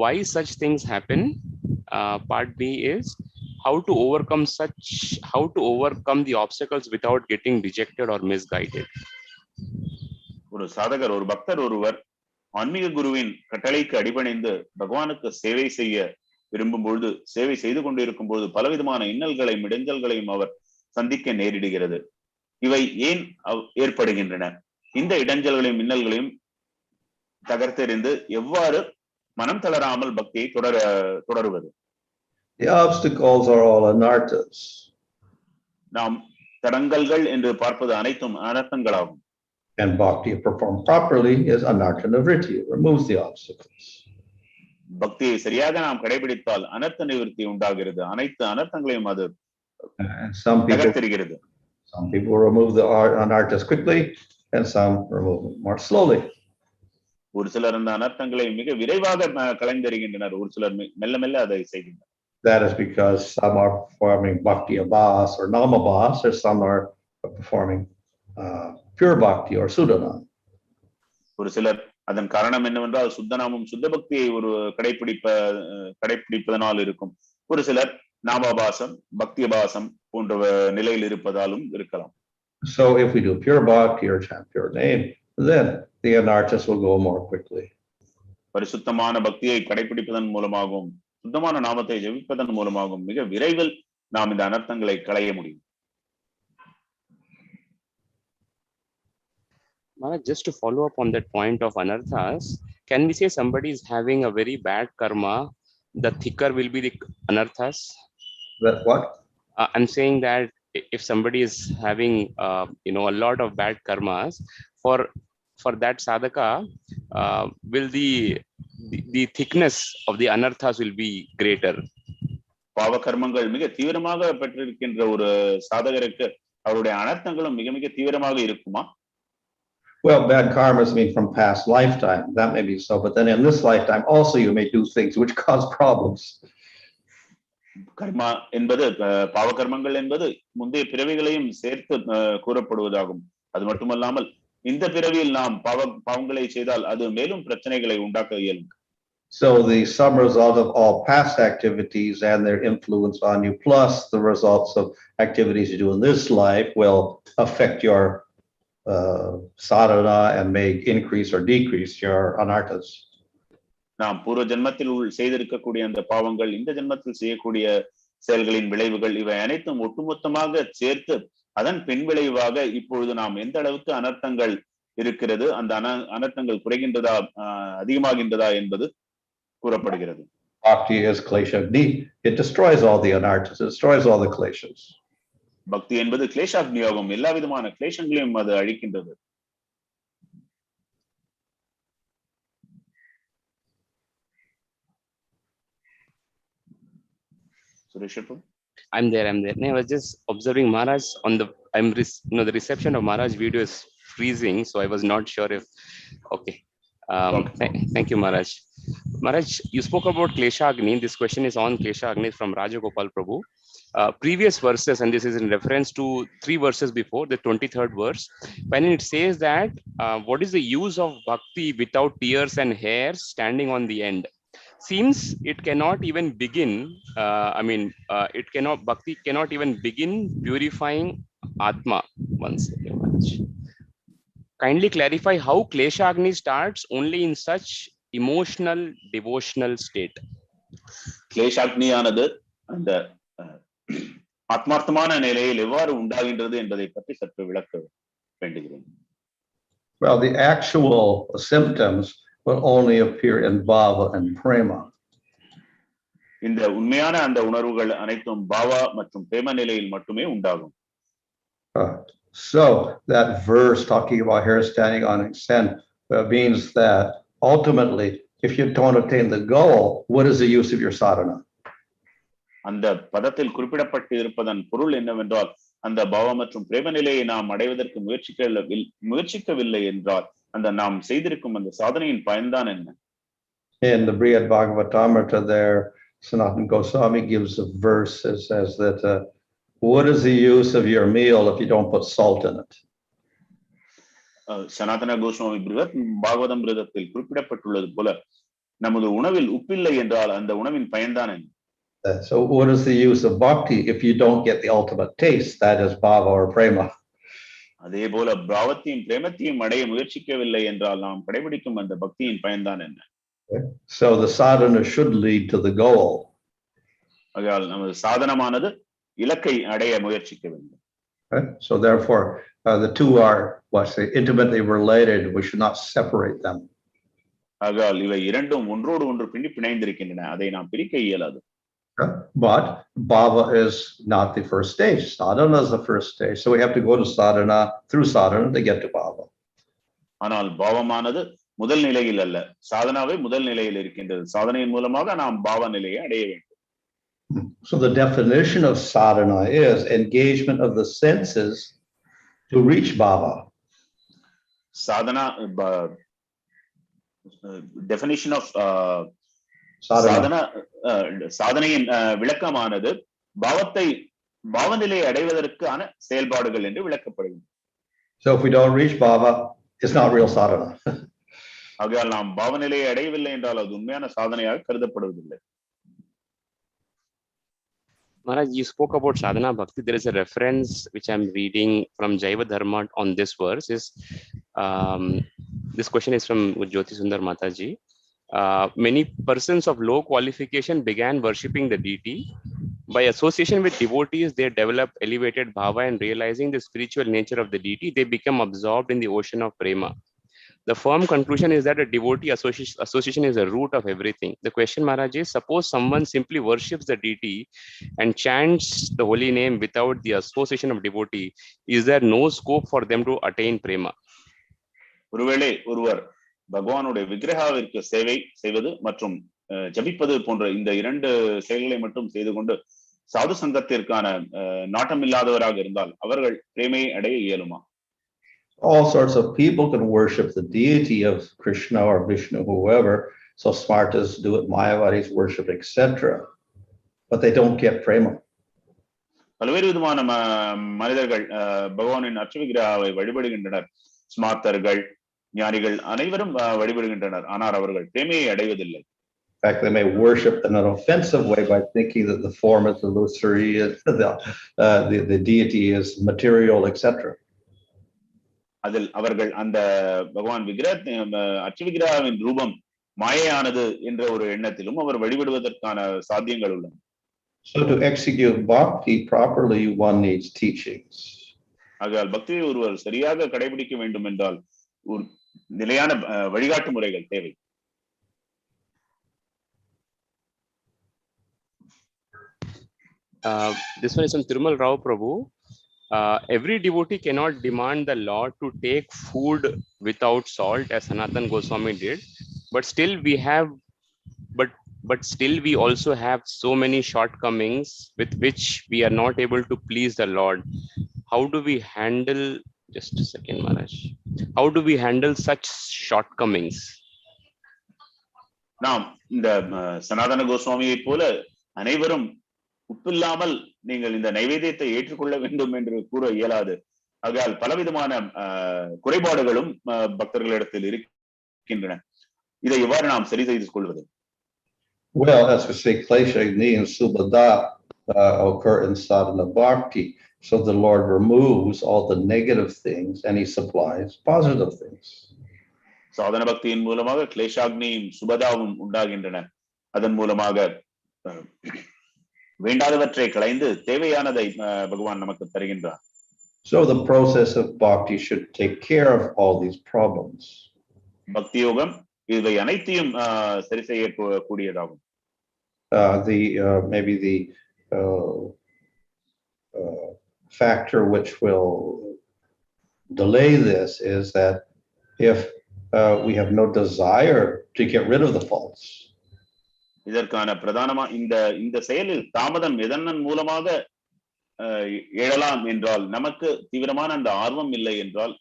Why such things happen? Part B is how to overcome the obstacles without getting dejected or misguided. ஒரு சாதகர், ஒரு பக்தர் ஒருவர் ஆன்மீக குருவின் கட்டளைக்கு அடிபணிந்து பகவானுக்கு சேவை செய்ய விரும்பும் பொழுது, சேவை செய்து கொண்டிருக்கும் பொழுது பலவிதமான இன்னல்களையும் இடைஞ்சல்களையும் அவர் சந்திக்க நேரிடுகிறது. இவை ஏன் ஏற்படுகின்றன? இந்த இடைஞ்சல்களையும் இன்னல்களையும் தகர்த்தெறிந்து எவ்வாறு மனம் தளராமல் பக்தியை தொடருவது? The obstacles are all anarthas. நாம் தடங்கல்கள் என்று பார்ப்பது அனைத்தும் அனர்த்தங்களாகும். And bhakti performed properly is anartha nivritti, removes the obstacles. பக்தியை சரியாக நாம் கடைபிடித்தால் அனர்த்த நிவர்த்தி உண்டாகிறது. அனைத்து அனர்த்தங்களையும் அது தகர்த்தெறிகிறது. Some people remove the anarthas quickly and some remove them more slowly. ஒரு சிலர் அந்த அனர்த்தங்களை மிக விரைவாக கலைந்தெறிகின்றனர், ஒரு சிலர் மெல்ல மெல்ல அதை செய்கின்றனர். That is because some are performing bhakti abhas or namabhas, or some are performing pure bhakti or sudana. ஒரு சிலர் அதன் காரணம் என்னவென்றால் சுத்தநாமம் சுத்த பக்தியை ஒரு கடைபிடிப்பதனால் இருக்கும். ஒரு சிலர் நாமாபாசம் பக்தி அபாசம் போன்ற நிலையில் இருப்பதாலும் இருக்கலாம். So if we do pure bhakti or chant pure name, then the anarthas will go more quickly. பரிசுத்தமான பக்தியை கடைபிடிப்பதன் மூலமாகவும் சுத்தமான நாமத்தை ஜெபிப்பதன் மூலமாகவும் மிக விரைவில் நாம் இந்த அனர்த்தங்களை களைய முடியும். Just to follow up on that point of anarthas, can we say somebody is having a very bad karma, the thicker will be the anarthas? That what? I'm saying that if somebody is having a lot of bad karmas, for that sadhaka, will the thickness of the anarthas will be greater? பாவ கர்மங்கள் மிக தீவிரமாக பெற்றிருக்கின்ற ஒரு சாதகருக்கு அவருடைய அனர்த்தங்களும் மிக மிக தீவிரமாக இருக்குமா? Well, bad karmas mean from past lifetime. That may be so, but then in this lifetime also you may do things which cause problems. கர்மா என்பது பாவ கர்மங்கள் என்பது முந்தைய பிறவிகளையும் சேர்த்து கூறப்படுவதாகும். அது மட்டுமல்லாமல் இந்த பிறவியில் நாம் பாவங்களை செய்தால் அது மேலும் பிரச்சனைகளை உண்டாக்க இயலும். So the sum result of all past activities and their influence on you, plus the results of activities you do in this life, will affect your sadhana and may increase or decrease your anarthas. நாம் பூர்வ ஜென்மத்தில் செய்திருக்கக்கூடிய அந்த பாவங்கள், இந்த ஜென்மத்தில் செய்யக்கூடிய செயல்களின் விளைவுகள், இவை அனைத்தும் ஒட்டுமொத்தமாக சேர்த்து அதன் பின் விளைவாக இப்பொழுது நாம் எந்த அளவுக்கு அனர்த்தங்கள் இருக்கிறது, அந்த அனர்த்தங்கள் குறைகின்றதா அதிகமாகின்றதா என்பது கூறப்படுகிறது. Bhakti is kleshagni. It destroys all the anarthas. It destroys all the kleshas. பக்தி என்பது கிளேஷாக்னியாகும். எல்லா விதமான கிளேஷங்களையும் அது அழிக்கின்றது. I'm there. No, I was just observing Maharaj on the the reception of Maharaj video is freezing, so I was not sure if okay. Thank you, Maharaj. Maharaj, you spoke about Klesha Agni. This question is on Klesha Agni from Rajagopal Prabhu. Previous verses, and this is in reference to 3 verses before, the 23rd verse, when it says that what is the use of bhakti without tears and hairs standing on the end? seems it cannot even begin. Bhakti cannot even begin purifying ātmā once. Kindly clarify how klesha agni starts only in such emotional devotional state. Klesha agni ஆனது அந்த ஆத்மார்த்தமான நிலையில் எவ்வாறு உண்டாகின்றது என்பதை பற்றி சற்று விளக்க வேண்டுகிறேன். Well, the actual symptoms will only appear in bhava and prema. இந்த உண்மையான அந்த உணர்வுகள் அனைத்தும் பாவா மற்றும் பிரேம நிலையில் மட்டுமே உண்டாகும். So that verse talking about hair standing on its end means that ultimately, if you don't attain the goal, what is the use of your sadhana? அந்த பதத்தில் குறிப்பிடப்பட்டு இருப்பதன் பொருள் என்னவென்றால் அந்த பாவ மற்றும் பிரேம நிலையை நாம் அடைவதற்கு முயற்சிக்கவில்லை என்றால் அந்த நாம் செய்திருக்கும் அந்த சாதனையின் பயன்தான் என்ன? In the Brihad Bhagavatamrita there, Sanatana Goswami gives a verse that says that what is the use of your meal if you don't put salt in it? Sanatana Goswami Brihad Bhagavatamritaத்தில் குறிப்பிடப்பட்டுள்ளது போல நமது உணவில் உப்பில்லை என்றால் அந்த உணவின் பயன்தான் என்ன? So what is the use of bhakti if you don't get the ultimate taste, that is bhava or prema? அதே போல பாவத்தையும் பிரேமத்தையும் அடைய முயற்சிக்கவில்லை என்றால் நாம் கடைபிடிக்கும் அந்த பக்தியின் பயன்தான் என்ன? So the sadhana should lead to the goal. ஆகையால் நமது சாதனமானது இலக்கை அடைய முயற்சிக்க வேண்டும். So therefore the two are intimately related. We should not separate them. ஆகையால் இவை இரண்டும் ஒன்றோடு ஒன்று பிணைந்திருக்கின்றன. அதை நாம் பிரிக்க இயலாது. But bhava is not the first stage. Sadhana is the first stage. So we have to go to sadhana, through sadhana to get to bhava. ஆனால் பாவமானது முதல் நிலையில் அல்ல, சாதனாவே முதல் நிலையில் இருக்கின்றது. சாதனையின் மூலமாக நாம் பாவ நிலையை அடைய வேண்டும். So the definition of sadhana is engagement of the senses to reach bhava. Sadhana, definition of சாதனையின் விளக்கமானது பாவநிலையை அடைவதற்கான செயல்பாடுகள் என்று விளக்கப்படுகிறது. So if we don't reach bhava, it's not real sadhana. ஆகையால் நாம் பாவநிலையை அடையவில்லை என்றால் அது உண்மையான சாதனையாக கருதப்படுவதில்லை. Maharaj, you spoke about sadhana bhakti. There is a reference which I'm reading from Jaiva Dharma on this verse. This question is from Jyoti Sundar Mataji. Many persons of low qualification began worshipping the deity. By association with devotees, they develop elevated bhava, and realizing the spiritual nature of the deity, they become absorbed in the ocean of prema. The firm conclusion is that a devotee association is the root of everything. The question, Maharaj, is suppose someone simply worships the deity and chants the holy name without the association of devotee, is there no scope for them to attain prema? ஒருவேளை ஒருவர் பகவானுடைய விக்கிரகாவிற்கு சேவை செய்வது மற்றும் ஜபிப்பது போன்ற இந்த இரண்டு செயல்களை மட்டும் செய்து கொண்டு சாது சங்கத்திற்கான நாட்டம் இல்லாதவராக இருந்தால் அவர்கள் பிரேமையை அடைய இயலுமா? All sorts of people can worship the deity of Krishna or Vishnu, whoever. So Smartas do it, Mayavadis worship, etc. But they don't get prema. பல்வேறு விதமான மனிதர்கள் பகவானின் அர்ச்ச விக்கிரகாவை வழிபடுகின்றனர். ஸ்மார்த்தர்கள், ஞானிகள் அனைவரும் வழிபடுகின்றனர். ஆனால் அவர்கள் பிரேமையை அடைவதில்லை. In fact, they may worship in an offensive way by thinking that the form is illusory, the deity is material, etc. அதில் அவர்கள் அந்த பகவான் அர்ச்ச விக்கிரகாவின் ரூபம் மாயையானது என்ற ஒரு எண்ணத்திலும் அவர் வழிபடுவதற்கான சாத்தியங்கள் உள்ளன. So to execute bhakti properly, one needs teachings. ஆகையால் பக்தியை ஒருவர் சரியாக கடைபிடிக்க வேண்டும் என்றால் ஒரு நிலையான வழிகாட்டு முறைகள் தேவை. This one is from Thirumal Rao Prabhu. Every devotee cannot demand the Lord to take food without salt, as Sanatana Goswami did, but still we also have so many shortcomings with which we are not able to please the Lord. How do we handle, just a second, Maharaj, how do we handle such shortcomings? நாம் இந்த சனாதன கோஸ்வாமியை போல அனைவரும் உப்பில்லாமல் நீங்கள் இந்த நைவேத்தியத்தை ஏற்றுக்கொள்ள வேண்டும் என்று கூற இயலாது. ஆகையால் பலவிதமான குறைபாடுகளும் பக்தர்களிடத்தில் இருக்கின்றன. இதை எவ்வாறு நாம் சரி செய்து கொள்வது? Well, as we say, klesha, agni, and subhada occur in sadhana bhakti. So the Lord removes all the negative things and he supplies positive things. சாதன பக்தியின் மூலமாக கிளேஷாக்னியும் சுபதாவும் உண்டாகின்றன. அதன் மூலமாக வேண்டாதவற்றை களைந்து தேவையானதை பகவான் நமக்கு தருகின்றார். So the process of bhakti should take care of all these problems. பக்தி யோகம் இவை அனைத்தையும் சரி செய்ய கூடியதாகும். Maybe the factor which will delay this is that if we have no desire to get rid of the faults. இதற்கான பிரதானமா இந்த செயலில் தாமதம் எதன் மூலமாக எழலாம் என்றால் நமக்கு தீவிரமான அந்த ஆர்வம் இல்லை என்றால்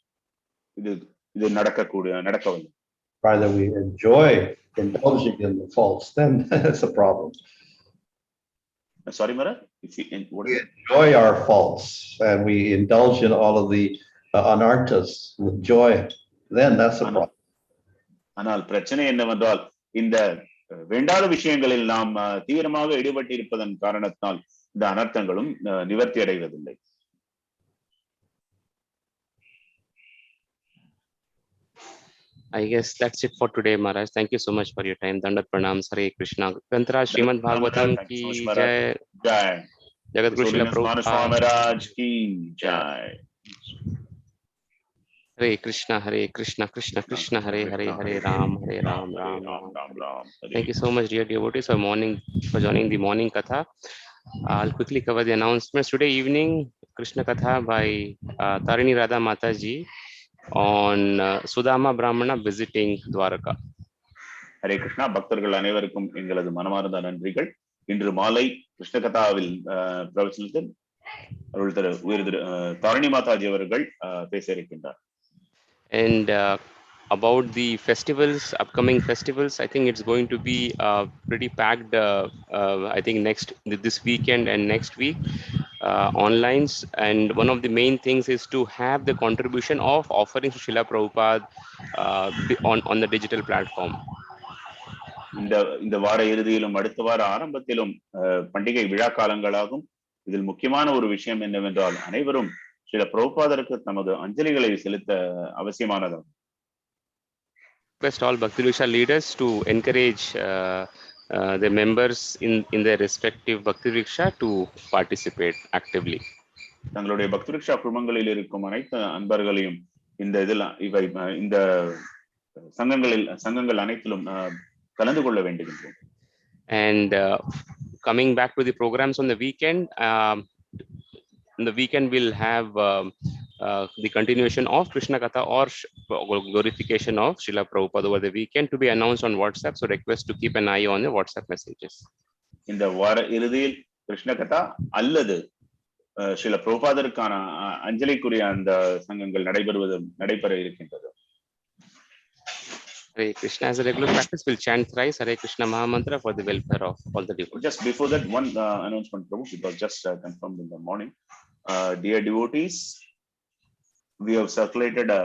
இது நடக்கவில்லை. Rather we enjoy indulging in the faults, then it's a problem. Sorry, Mara? We enjoy our faults and we indulge in all of the anarthas with joy, then that's a problem. ஆனால் பிரச்சனை என்னவென்றால் இந்த வேண்டாத விஷயங்களில் நாம் தீவிரமாக ஈடுபட்டு இருப்பதன் காரணத்தினால் இந்த அனர்த்தங்களும் நிவர்த்தி அடைவதில்லை. I guess that's it for today, Maharaj. Thank you so much for your time. Dandat pranam. Hare Krishna. Grantaraj Srimad Bhagavatam ki jai. Jai. Jagat Guru Srila Prabhupada Maharaj ki jai. Hare Krishna, Hare Krishna, Krishna Krishna, Hare Hare, Hare Ram, Hare Ram, Ram Ram. Thank you so much, dear devotees, for joining the morning katha. I'll quickly cover the announcements. Today evening, Krishna Katha by Tarini Radha Mataji on Sudama Brahmana visiting Dwaraka. Hare Krishna, பக்தர்கள் அனைவருக்கும் எங்களது மனமார்ந்த நன்றிகள். இன்று மாலை கிருஷ்ண கதாவில் பிரவச்சனத்தில் அருள் திரு உயர் திரு தாரிணி மாதாஜி அவர்கள் பேச இருக்கின்றார். And about the festivals, upcoming festivals, I think it's going to be pretty packed. I think this weekend and next week online. And one of the main things is to have the contribution of offering to Srila Prabhupada on the digital platform. இந்த வார இறுதியிலும் அடுத்த வார ஆரம்பத்திலும் பண்டிகை விழா காலங்களாகும். இதில் முக்கியமான ஒரு விஷயம் என்னவென்றால் அனைவரும் ஸ்ரீல பிரபுபாதருக்கு நமது அஞ்சலிகளை செலுத்த அவசியமானதாகும். Request all Bhakti Vriksha leaders to encourage the members in their respective Bhakti Vriksha to participate actively. தங்களுடைய பக்தி விருக்ஷா குழுமங்களில் இருக்கும் அனைத்து அன்பர்களையும் இந்த சங்கங்கள் அனைத்திலும் கலந்து கொள்ள வேண்டுகின்றோம். And coming back to the programs on the weekend, we'll have the continuation of Krishna Katha or glorification of Srila Prabhupada over the weekend to be announced on WhatsApp. So request to keep an eye on the WhatsApp messages. இந்த வார இறுதியில் கிருஷ்ண கதா அல்லது ஸ்ரீல பிரபுபாதருக்கான அஞ்சலிக்குரிய அந்த சங்கங்கள் நடைபெற இருக்கின்றது. Hare Krishna. As a regular practice, we'll chant thrice Hare Krishna Mahamantra for the welfare of all the devotees. Just before that, one announcement, Prabhu, it was just confirmed in the morning. Dear devotees, we have circulated a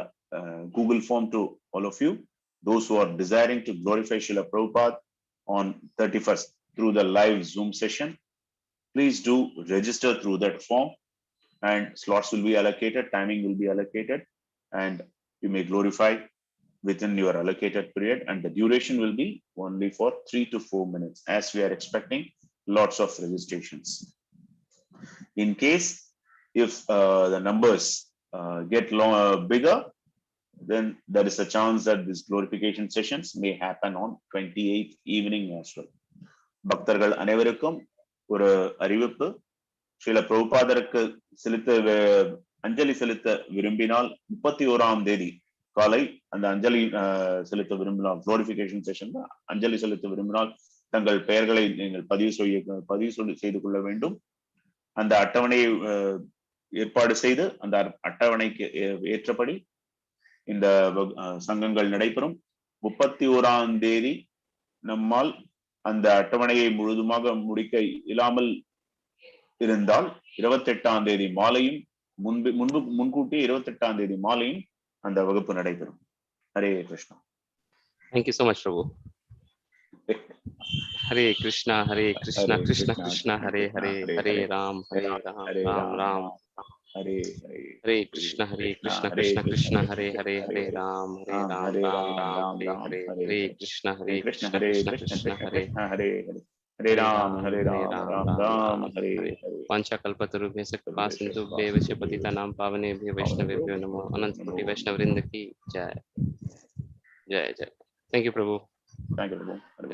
Google form to all of you, those who are desiring to glorify Srila Prabhupada on 31st through the live Zoom session. Please do register through that form, and slots will be allocated, timing will be allocated, and you may glorify within your allocated period, and the duration will be only for 3 to 4 minutes, as we are expecting lots of registrations. In case if the numbers get bigger, then there is a chance that these glorification sessions may happen on 28th evening as well. பக்தர்கள் அனைவருக்கும் ஒரு அறிவிப்பு, ஸ்ரீல பிரபுபாதருக்கு அஞ்சலி செலுத்த விரும்பினால் 31ஆம் தேதி காலை அந்த அஞ்சலி செலுத்த விரும்பினால் குளோரிஃபிகேஷன் செஷன் அஞ்சலி செலுத்த விரும்பினால் தங்கள் பெயர்களை நீங்கள் பதிவு செய்து கொள்ள வேண்டும். அந்த அட்டவணையை ஏற்பாடு செய்து அந்த அட்டவணைக்கு ஏற்றபடி இந்த சங்கங்கள் நடைபெறும். 31ஆம் தேதி நம்மால் அந்த அட்டவணையை முழுதுமாக முடிக்க இயலாமல் இருந்தால் 28ஆம் தேதி மாலையும் முன்கூட்டி 28ஆம் தேதி மாலையும் அந்த வகுப்பு நடைபெறும். Hare Krishna. Thank you so much, Prabhu. Hare Krishna Krishna Krishna Hare Hare Hare Ram Ram Ram Hare Hare Krishna Krishna Krishna Hare Hare Hare Ram Ram Ram Hare Hare Krishna Krishna Krishna Hare Hare Hare Ram Ram Hare Hare वाञ्छाकल्पतरुभ्यश्च कृपा सिन्धुभ्येव च पतितानां पावनेभ्यो वैष्णवेभ्यो नमो अनंत कोटि वैष्णव वृंद की जय जय जय। Thank you Prabhu. Thank you, Prabhu.